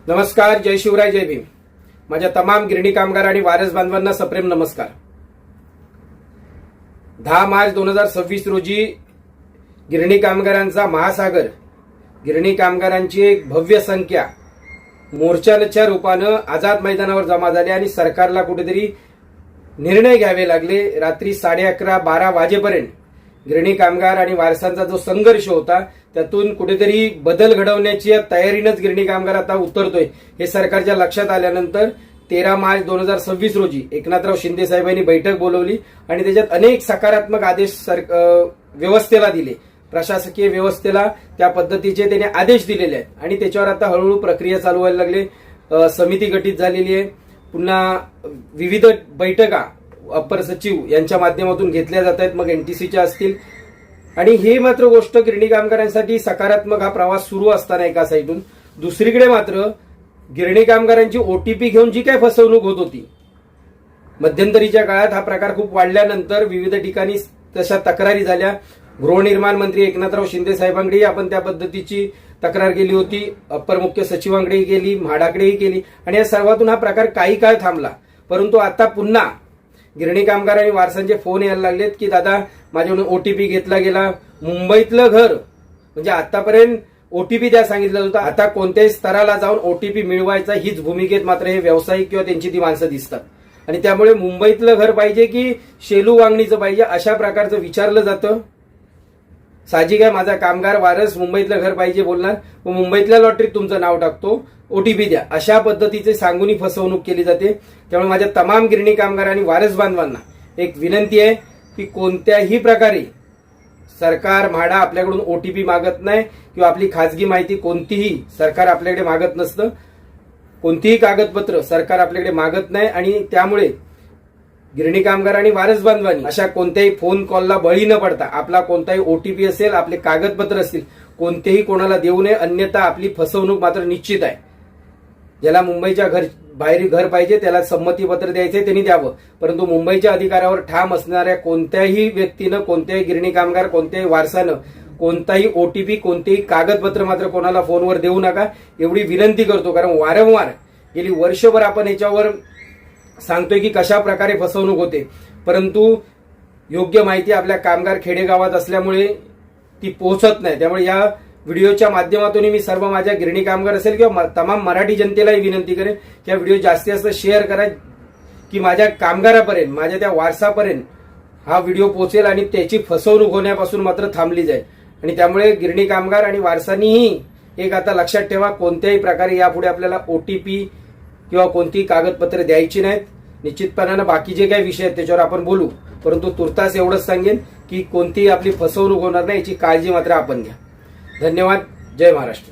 नमस्कार, जय शिवराय, जय भीम. माझ्या तमाम गिरणी कामगार आणि वारस बांधवांना सप्रेम नमस्कार. 10 मार्च 2026 रोजी गिरणी कामगारांचा महासागर, गिरणी कामगारांची एक भव्य संख्या मोर्चाच्या रूपानं आझाद मैदानावर जमा झाली आणि सरकारला कुठेतरी निर्णय घ्यावे लागले. रात्री 11:30-12 वाजेपर्यंत गिरणी कामगार आणि वारसांचा जो संघर्ष होता त्यातून कुठेतरी बदल घडवण्याची तयारीनंच गिरणी कामगार आता उतरतोय हे सरकारच्या लक्षात आल्यानंतर 13 मार्च 2026 रोजी एकनाथराव शिंदे साहेबांनी बैठक बोलवली आणि त्याच्यात अनेक सकारात्मक आदेश व्यवस्थेला दिले. प्रशासकीय व्यवस्थेला त्या पद्धतीचे त्याने आदेश दिलेले आहेत आणि त्याच्यावर आता हळूहळू प्रक्रिया चालू व्हायला लागली. समिती गठीत झालेली आहे. पुन्हा विविध बैठका अप्पर सचिव यांच्या माध्यमातून घेतल्या जात आहेत, मग एनटीसीच्या असतील. आणि हे मात्र गोष्ट गिरणी कामगारांसाठी सकारात्मक हा प्रवास सुरू असताना एका साईडून, दुसरीकडे मात्र गिरणी कामगारांची ओटीपी घेऊन जी काय फसवणूक होत होती मध्यंतरीच्या काळात, हा प्रकार खूप वाढल्यानंतर विविध ठिकाणी तशा तक्रारी झाल्या. गृहनिर्माण मंत्री एकनाथराव शिंदे साहेबांकडेही आपण त्या पद्धतीची तक्रार केली होती, अप्पर मुख्य सचिवांकडेही केली, म्हाडाकडेही केली आणि या सर्वातून हा प्रकार काही काळ थांबला. परंतु आता पुन्हा गिरणी कामगार आणि वारसांचे फोन यायला लागलेत की दादा माझ्याकडून ओटीपी घेतला गेला. मुंबईतलं घर म्हणजे आतापर्यंत ओटीपी द्या सांगितलं होतं, आता कोणत्याही स्तराला जाऊन ओटीपी मिळवायचा हीच भूमिकेत मात्र हे व्यावसायिक किंवा त्यांची ती माणसं दिसतात. आणि त्यामुळे मुंबईतलं घर पाहिजे की शेलू वांगणीचं पाहिजे अशा प्रकारचं विचारलं जातं. साहजिक आहे, माझा कामगार वारस मुंबईतलं घर पाहिजे बोलणार, व मुंबईतल्या लॉटरीत तुमचं नाव टाकतो, ओटीपी द्या, अशा पद्धतीचे सांगूनी फसवणूक केली जाते. त्यामुळे माझ्या तमाम गिरणी कामगार आणि वारस बांधवांना एक विनंती आहे की कोणत्याही प्रकारे सरकार म्हाडा आपल्याकडून ओटीपी मागत नाही किंवा आपली खाजगी माहिती कोणतीही सरकार आपल्याकडे मागत नसतं. कोणतीही कागदपत्र सरकार आपल्याकडे मागत नाही आणि त्यामुळे गिरणी कामगार आणि वारस बांधवांनी अशा कोणत्याही फोन कॉलला बळी न पडता आपला कोणताही ओटीपी असेल, आपले कागदपत्र असतील, कोणतेही कोणाला देऊ नये, अन्यथा आपली फसवणूक मात्र निश्चित आहे. ज्याला मुंबईच्या बाहेर घर पाहिजे त्याला संमतीपत्र द्यायचे त्यांनी द्यावं, परंतु मुंबईच्या अधिकारावर ठाम असणाऱ्या कोणत्याही व्यक्तीनं, कोणत्याही गिरणी कामगार, कोणत्याही वारसानं कोणताही ओटीपी, कोणतेही कागदपत्र मात्र कोणाला फोनवर देऊ नका एवढी विनंती करतो. कारण वारंवार गेली वर्षभर आपण याच्यावर सांगतोय की कशा प्रकारे फसवणूक होते, परंतु योग्य माहिती आपल्या कामगार खेडेगावात असल्यामुळे ती पोहोचत नाही. त्यामुळे या व्हिडिओच्या माध्यमातून मी सर्व माझ्या गिरणी कामगार असेल किंवा तमाम मराठी जनतेलाही विनंती करेन की हा व्हिडिओ जास्तीत जास्त शेअर करा की माझ्या कामगारापर्यंत, माझ्या त्या वारसापर्यंत हा व्हिडिओ पोहोचेल आणि त्याची फसवणूक होण्यापासून मात्र थांबली जाईल. आणि त्यामुळे गिरणी कामगार आणि वारसांनीही एक आता लक्षात ठेवा, कोणत्याही प्रकारे यापुढे आपल्याला ओटीपी किंवा कोणतीही कागदपत्र द्यायची नाहीत. निश्चितपणानं बाकी जे काही विषय आहेत त्याच्यावर आपण बोलू, परंतु तुर्तास एवढंच सांगेन की कोणतीही आपली फसवणूक होणार नाही याची काळजी मात्र आपण घ्या. धन्यवाद. जय महाराष्ट्र.